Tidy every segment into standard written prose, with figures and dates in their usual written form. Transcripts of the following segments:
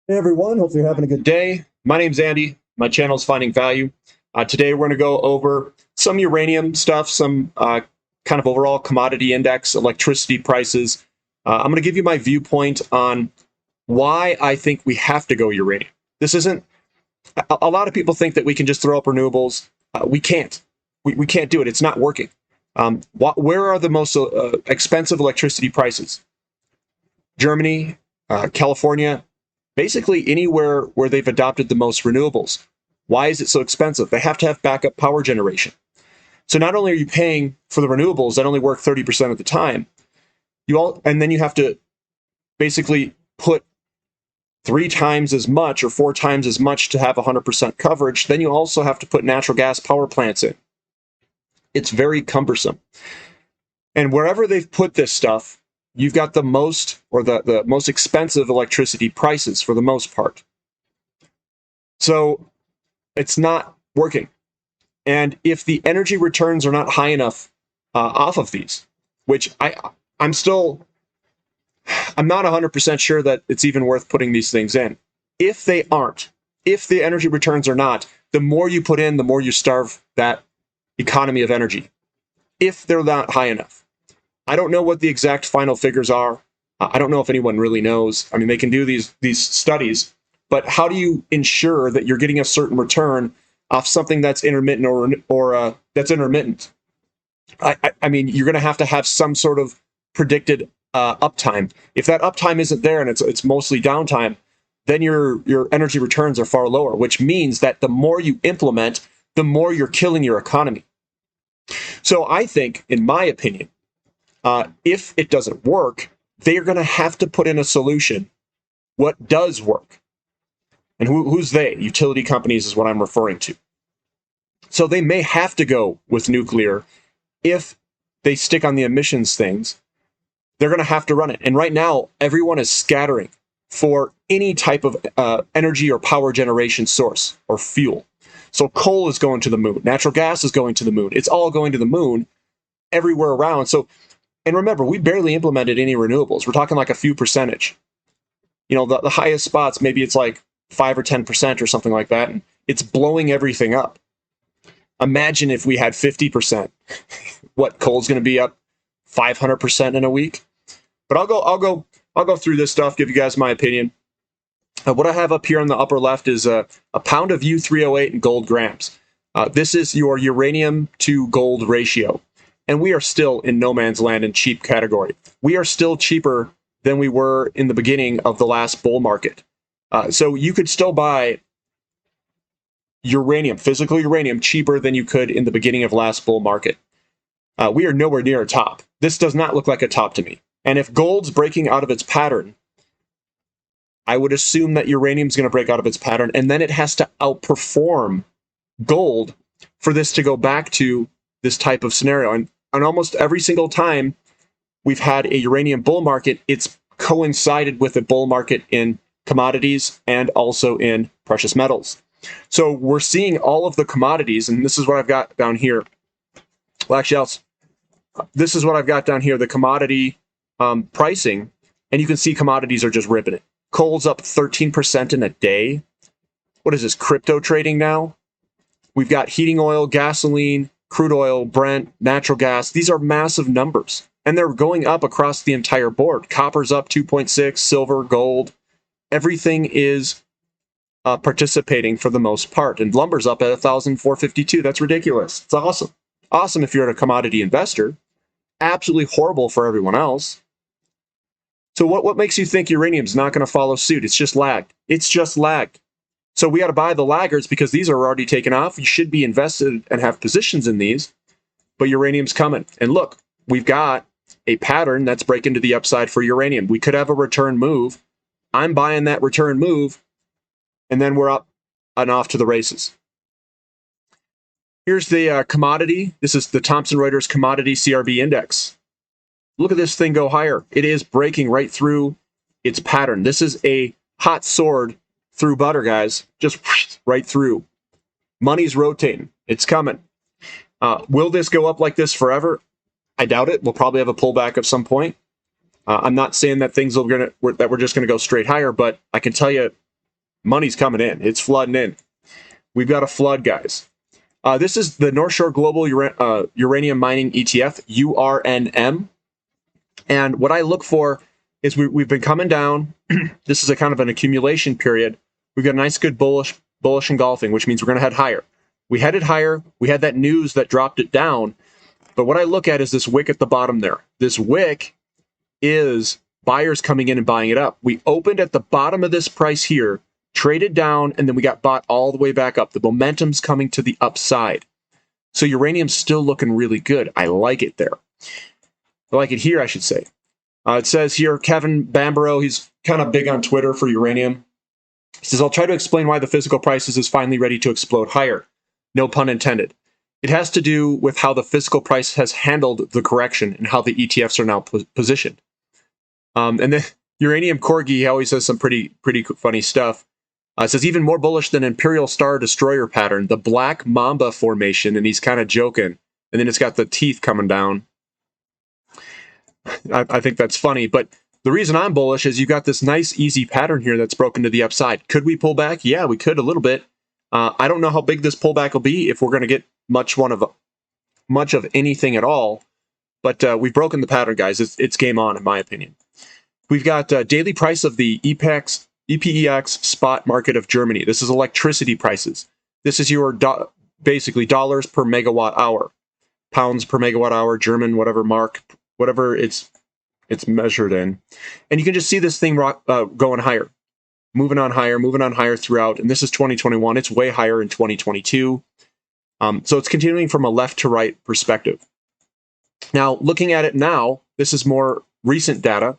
Hey everyone, hope you're having a good day. My name's Andy. My channel is Finding Value. Today we're going to go over some uranium stuff, some kind of overall commodity index, electricity prices. I'm going to give you my viewpoint on why I think we have to go uranium. This isn't, a lot of people think that we can just throw up renewables. We can't. We can't do it. It's not working. Where are the most expensive electricity prices? Germany, California, basically anywhere where they've adopted the most renewables. Why is it so expensive? They have to have backup power generation. So not only are you paying for the renewables that only work 30% of the time, and then you have to basically put 3 times as much or 4 times as much to have 100% coverage. Then you also have to put natural gas power plants in. It's very cumbersome. And wherever they've put this stuff, you've got the most or the most expensive electricity prices for the most part. So it's not working. And if the energy returns are not high enough off of these, which I'm not 100% sure that it's even worth putting these things in. If they aren't, if the energy returns are not, the more you put in, the more you starve that economy of energy. If they're not high enough. I don't know what the exact final figures are. I don't know if anyone really knows. I mean, they can do these studies, but how do you ensure that you're getting a certain return off something that's intermittent or that's intermittent? I mean, you're going to have some sort of predicted uptime. If that uptime isn't there and it's mostly downtime, then your energy returns are far lower, which means that the more you implement, the more you're killing your economy. So I think, in my opinion, if it doesn't work, they are going to have to put in a solution. What does work? And who's they? Utility companies is what I'm referring to. So they may have to go with nuclear if they stick on the emissions things. They're going to have to run it. And right now, everyone is scattering for any type of energy or power generation source or fuel. So coal is going to the moon. Natural gas is going to the moon. It's all going to the moon everywhere around. So, and remember, we barely implemented any renewables. We're talking like a few percentage. You know, the highest spots, maybe it's like 5 or 10% or something like that. And it's blowing everything up. Imagine if we had 50%. What, coal's going to be up 500% in a week? But I'll go through this stuff, give you guys my opinion. What I have up here on the upper left is a pound of U3O8 in gold grams. This is your uranium to gold ratio. And we are still in no man's land in cheap category. We are still cheaper than we were in the beginning of the last bull market. So you could still buy uranium, physical uranium, cheaper than you could in the beginning of last bull market. We are nowhere near a top. This does not look like a top to me. And if gold's breaking out of its pattern, I would assume that uranium's going to break out of its pattern, and then it has to outperform gold for this to go back to this type of scenario. And almost every single time we've had a uranium bull market, it's coincided with a bull market in commodities and also in precious metals. So we're seeing all of the commodities, and this is what I've got down here. Well, actually, this is what I've got down here, the commodity pricing, and you can see commodities are just ripping it. Coal's up 13% in a day. What is this, crypto trading now? We've got heating oil, gasoline, crude oil, Brent, natural gas. These are massive numbers, and they're going up across the entire board. Copper's up 2.6, silver, gold. Everything is participating for the most part, and lumber's up at 1,452. That's ridiculous. It's awesome. Awesome if you're a commodity investor. Absolutely horrible for everyone else. So what makes you think uranium's not going to follow suit? It's just lagged. It's just lagged. So we got to buy the laggards because these are already taken off. You should be invested and have positions in these, but uranium's coming. And look, we've got a pattern that's breaking to the upside for uranium. We could have a return move. I'm buying that return move, and then we're up and off to the races. Here's the commodity. This is the Thomson Reuters Commodity CRB Index. Look at this thing go higher. It is breaking right through its pattern. This is a hot sword through butter, guys. Just right through. Money's rotating. It's coming. Will this go up like this forever? I doubt it. We'll probably have a pullback at some point. I'm not saying that we're just going to go straight higher, but I can tell you money's coming in. It's flooding in. We've got a flood, guys. This is the North Shore Global Uranium Mining ETF, URNM. And what I look for is we've been coming down. This is a kind of an accumulation period. We've got a nice, good bullish engulfing, which means we're going to head higher. We headed higher. We had that news that dropped it down. But what I look at is this wick at the bottom there. This wick is buyers coming in and buying it up. We opened at the bottom of this price here, traded down, and then we got bought all the way back up. The momentum's coming to the upside. So uranium's still looking really good. I like it there. I like it here, I should say. It says here, Kevin Bambaro, he's kind of big on Twitter for uranium. He says, I'll try to explain why the physical prices is finally ready to explode higher. No pun intended. It has to do with how the physical price has handled the correction and how the ETFs are now positioned. And then Uranium Corgi, he always says some pretty funny stuff. It says, even more bullish than Imperial Star Destroyer pattern, the Black Mamba formation, and he's kind of joking. And then it's got the teeth coming down. I think that's funny, but the reason I'm bullish is you got this nice, easy pattern here that's broken to the upside. Could we pull back? Yeah, we could a little bit. I don't know how big this pullback will be, if we're going to get much of anything at all, but we've broken the pattern, guys. It's game on, in my opinion. We've got daily price of the EPEX spot market of Germany. This is electricity prices. This is your basically dollars per megawatt hour, pounds per megawatt hour, German whatever it's measured in. And you can just see this thing going higher, moving on higher throughout. And this is 2021. It's way higher in 2022. So it's continuing from a left to right perspective. Now, looking at it now, this is more recent data.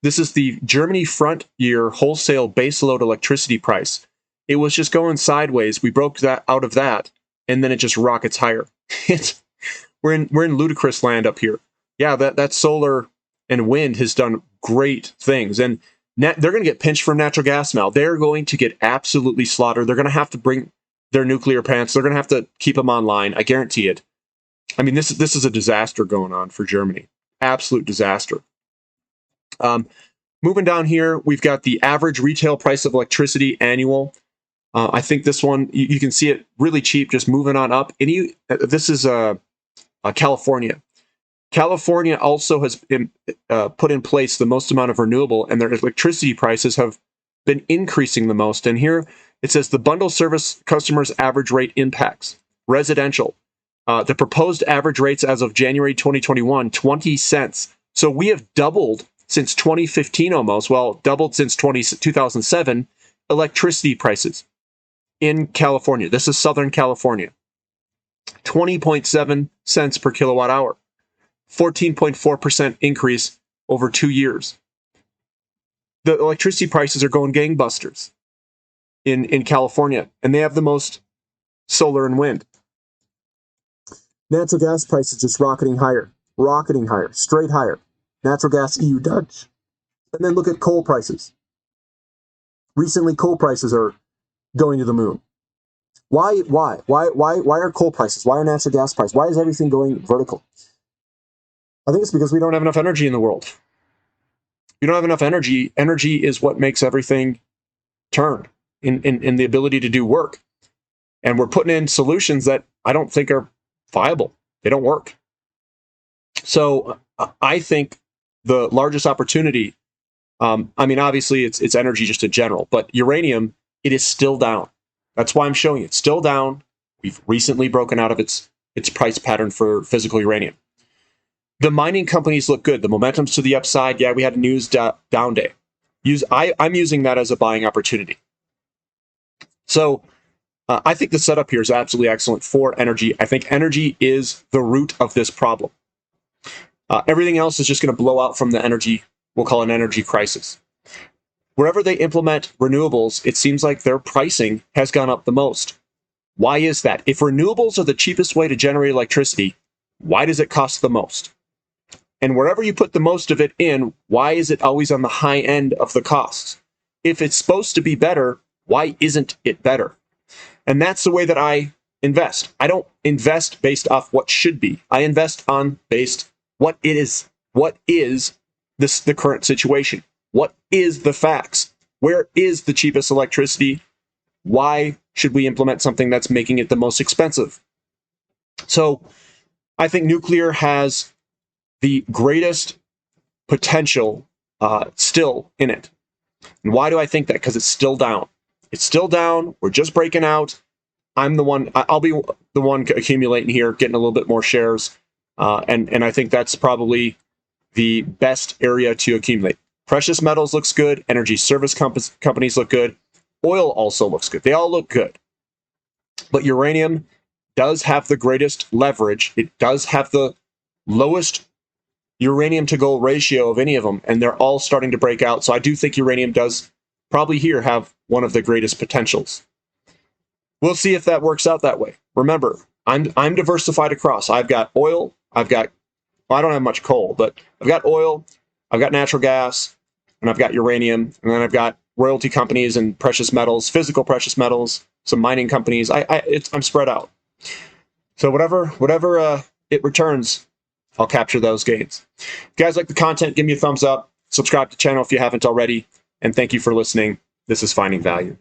This is the Germany front year wholesale baseload electricity price. It was just going sideways. We broke that out of that, and then it just rockets higher. We're in ludicrous land up here. Yeah, that solar and wind has done great things, and they're going to get pinched from natural gas now. They're going to get absolutely slaughtered. They're going to have to bring their nuclear plants. They're going to have to keep them online. I guarantee it. I mean, this is a disaster going on for Germany. Absolute disaster. Moving down here, we've got the average retail price of electricity annual. I think this one, you can see it really cheap, just moving on up. This is California. California also has put in place the most amount of renewable, and their electricity prices have been increasing the most. And here it says the bundle service customers' average rate impacts. Residential. The proposed average rates as of January 2021, 20 cents. So we have doubled since 2015 almost, well, doubled since 2007, electricity prices in California. This is Southern California. 20.7 cents per kilowatt hour. 14.4% increase over 2 years. The electricity prices are going gangbusters in California, and they have the most solar and wind. Natural gas prices just rocketing higher, straight higher. Natural gas EU Dutch. And then look at coal prices. Recently, coal prices are going to the moon. Why are coal prices? Why are natural gas prices? Why is everything going vertical? I think it's because we don't have enough energy in the world. We don't have enough energy. Energy is what makes everything turn in the ability to do work. And we're putting in solutions that I don't think are viable. They don't work. So I think the largest opportunity, I mean, obviously it's energy just in general, but uranium, it is still down. That's why I'm showing it. It's still down. We've recently broken out of its price pattern for physical uranium. The mining companies look good. The momentum's to the upside. Yeah, we had a news down day. I'm using that as a buying opportunity. So I think the setup here is absolutely excellent for energy. I think energy is the root of this problem. Everything else is just going to blow out from the energy, we'll call it an energy crisis. Wherever they implement renewables, it seems like their pricing has gone up the most. Why is that? If renewables are the cheapest way to generate electricity, why does it cost the most? And wherever you put the most of it in, why is it always on the high end of the costs? If it's supposed to be better, why isn't it better? And that's the way that I invest. I don't invest based off what should be. I invest on based what it is. What is the current situation? What is the facts? Where is the cheapest electricity? Why should we implement something that's making it the most expensive? So I think nuclear has the greatest potential still in it. And why do I think that? Because it's still down. It's still down. We're just breaking out. I'll be the one accumulating here, getting a little bit more shares. And I think that's probably the best area to accumulate. Precious metals looks good. Energy service companies look good. Oil also looks good. They all look good. But uranium does have the greatest leverage. It does have the lowest uranium to gold ratio of any of them, and they're all starting to break out. So I do think uranium does probably here have one of the greatest potentials. We'll see if that works out that way. Remember, I'm diversified across. I've got oil. I don't have much coal, but I've got oil. I've got natural gas, and I've got uranium, and then I've got royalty companies and precious metals, physical precious metals, some mining companies. I'm spread out. So whatever it returns, I'll capture those gains. If you guys like the content, give me a thumbs up. Subscribe to the channel if you haven't already. And thank you for listening. This is Finding Value.